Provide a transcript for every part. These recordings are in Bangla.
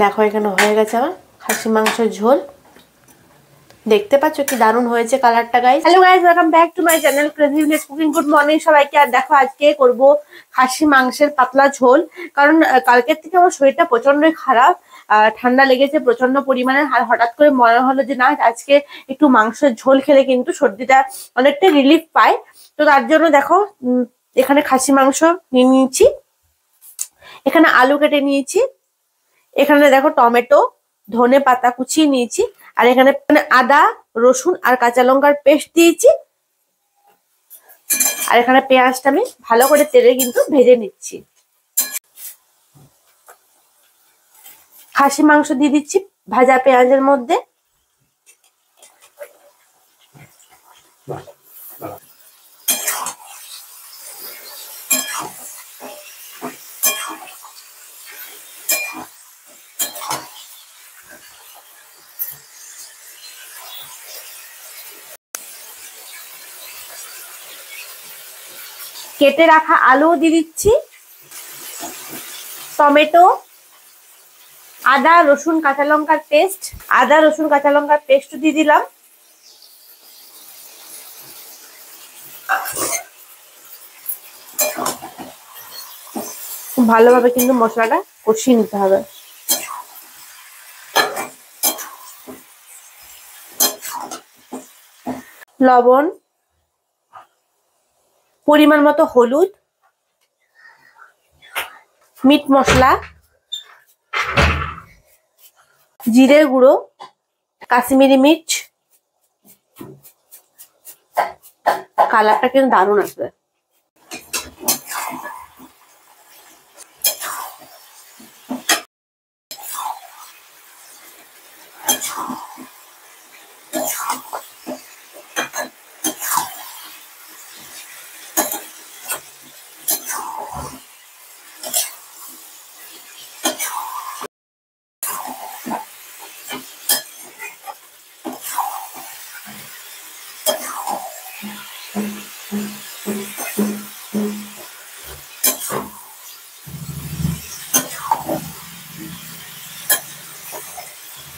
দেখো এখানে হয়ে গেছে আমার খাসি মাংসের ঝোল। দেখতে পাচ্ছ কি দারুণ হয়েছে কালারটা guys. Hello guys, welcome back to my channel crazy village cooking. Good morning সবাইকে। আর দেখো আজকে করব খাসি মাংসের পাতলা ঝোল। কারণ কালকের থেকে আমার শরীরটা প্রচন্ডই খারাপ, ঠান্ডা লেগেছে প্রচন্ড পরিমাণে। আর হঠাৎ করে মনে হলো যে না, আজকে একটু মাংসের ঝোল খেলে কিন্তু সর্দিটা অনেকটা রিলিফ পায়। তো তার জন্য দেখো এখানে খাসি মাংস নিয়ে নিয়েছি, এখানে আলু কেটে নিয়েছি, এখানে দেখো টমেটো ধনে পাতা কুচিয়ে নিয়েছি, আর এখানে আদা রসুন আর কাঁচা লঙ্কার পেস্ট দিয়েছি। আর এখানে পেঁয়াজটা আমি ভালো করে তেলে কিন্তু ভেজে নিচ্ছি। খাসি মাংস দিয়ে দিচ্ছি ভাজা পেঁয়াজের মধ্যে। কেটে রাখা আলু দিয়ে দিচ্ছি, টমেটো, আদা রসুন কাঁচা লঙ্কার পেস্ট দিয়ে দিলাম। ভালোভাবে কিন্তু মশলাটা কষিয়ে নিতে হবে। লবণ, পরিমাণ মতো হলুদ, মিট মশলা, জিরের গুঁড়ো, কাশ্মীরি মির্চ। কালারটা কিন্তু দারুণ আসবে।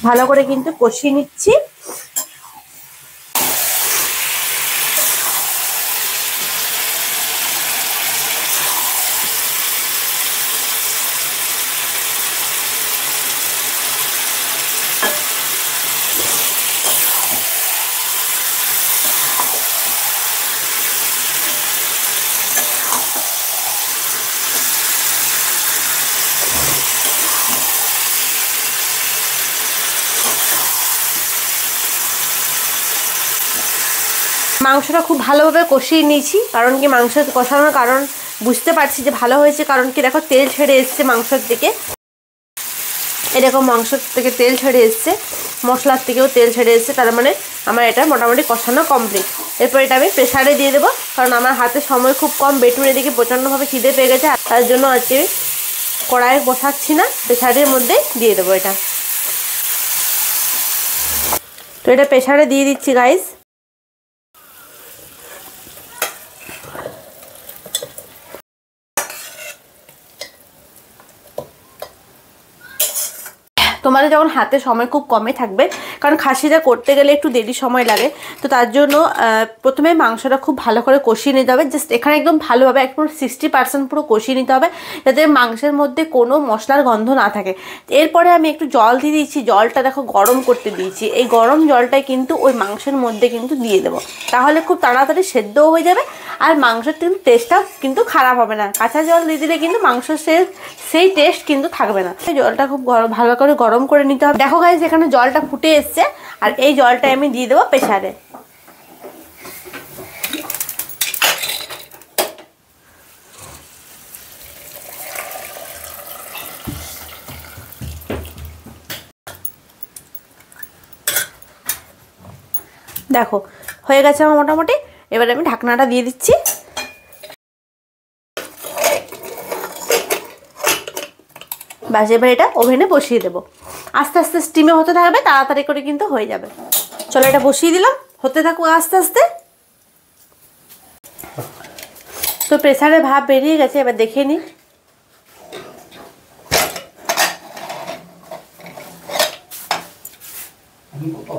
ভালো করে কিন্তু কষিয়ে নিচ্ছি। মাংসটা খুব ভালোভাবে কষিয়ে নিয়েছি। কারণ কি মাংস কষানোর কারণ বুঝতে পারছি যে ভালো হয়েছে, কারণ কি দেখো তেল ছেড়ে এসছে মাংসের থেকে, এরকম মাংস থেকে তেল ছেড়ে এসছে, মশলার থেকেও তেল ছেড়ে এসছে। তার মানে আমার এটা মোটামুটি কষানো কমপ্লিট। এরপর এটা আমি প্রেসারে দিয়ে দেবো, কারণ আমার হাতে সময় খুব কম। বেটুর এদিকে প্রচণ্ডভাবে খিদে পেয়ে গেছে, তার জন্য আজকে কড়াইয়ে বসাচ্ছি না, প্রেসারের মধ্যে দিয়ে দেবো এটা। তো এটা প্রেসারে দিয়ে দিচ্ছি গাইস। তোমাদের যখন হাতে সময় খুব কমে থাকবে, কারণ খাসিটা করতে গেলে একটু দেরি সময় লাগে, তো তার জন্য প্রথমে মাংসটা খুব ভালো করে কষিয়ে নিতে হবে। জাস্ট এখানে একদম ভালোভাবে একদম 60% পুরো কষিয়ে নিতে হবে, যাতে মাংসের মধ্যে কোনো মশলার গন্ধ না থাকে। এরপরে আমি একটু জল দিয়ে দিয়েছি, জলটা দেখো গরম করতে দিয়েছি। এই গরম জলটাই কিন্তু ওই মাংসের মধ্যে কিন্তু দিয়ে দেবো, তাহলে খুব তাড়াতাড়ি সেদ্ধও হয়ে যাবে। আর মাংসের কিন্তু টেস্টটা কিন্তু খারাপ হবে না। কাঁচা জল দিয়ে দিলে কিন্তু মাংসের সেই টেস্ট কিন্তু থাকবে না। জলটা খুব ভালো করে গরম করে নিতে হবে। দেখো গাইস, এখানে জলটা ফুটে এসছে, আর এই জলটা আমি দিয়ে দেবো প্রেসারে। দেখো হয়ে গেছে আমার মোটামুটি। এবার আমি ঢাকনাটা দিয়ে দিচ্ছি। বাস এবার এটা ওভেনে বসিয়ে দেবো। আস্তে আস্তে স্টিমে হতে থাকবে, তাড়াতাড়ি করে কিন্তু হয়ে যাবে। চলো এটা বসিয়ে দিলাম, হতে থাকুক আস্তে আস্তে। তো প্রেসারে ভাপ বেরিয়ে গেছে, এবার দেখে নিই।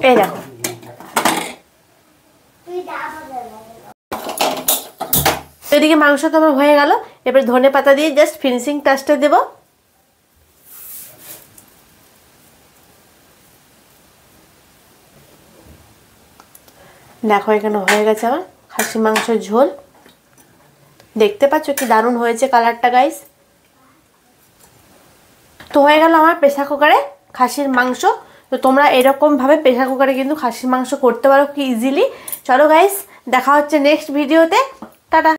এই দেখো এদিকে মাংস তো আমার হয়ে গেল। এবার ধনে পাতা দিয়ে জাস্ট ফিনিশিং টাচটা দেবো। দেখো এখানে হয়ে গেছে আমার খাসি মাংসের ঝোল। দেখতে পাচ্ছ কি দারুণ হয়েছে কালারটা গাইস। তো হয়ে গেল আমার প্রেসার কুকারে খাসির মাংস। তো তোমরা এরকমভাবে প্রেসার কুকারে কিন্তু খাসির মাংস করতে পারো কি ইজিলি। চলো গাইস, দেখা হচ্ছে নেক্সট ভিডিওতে। টাটা।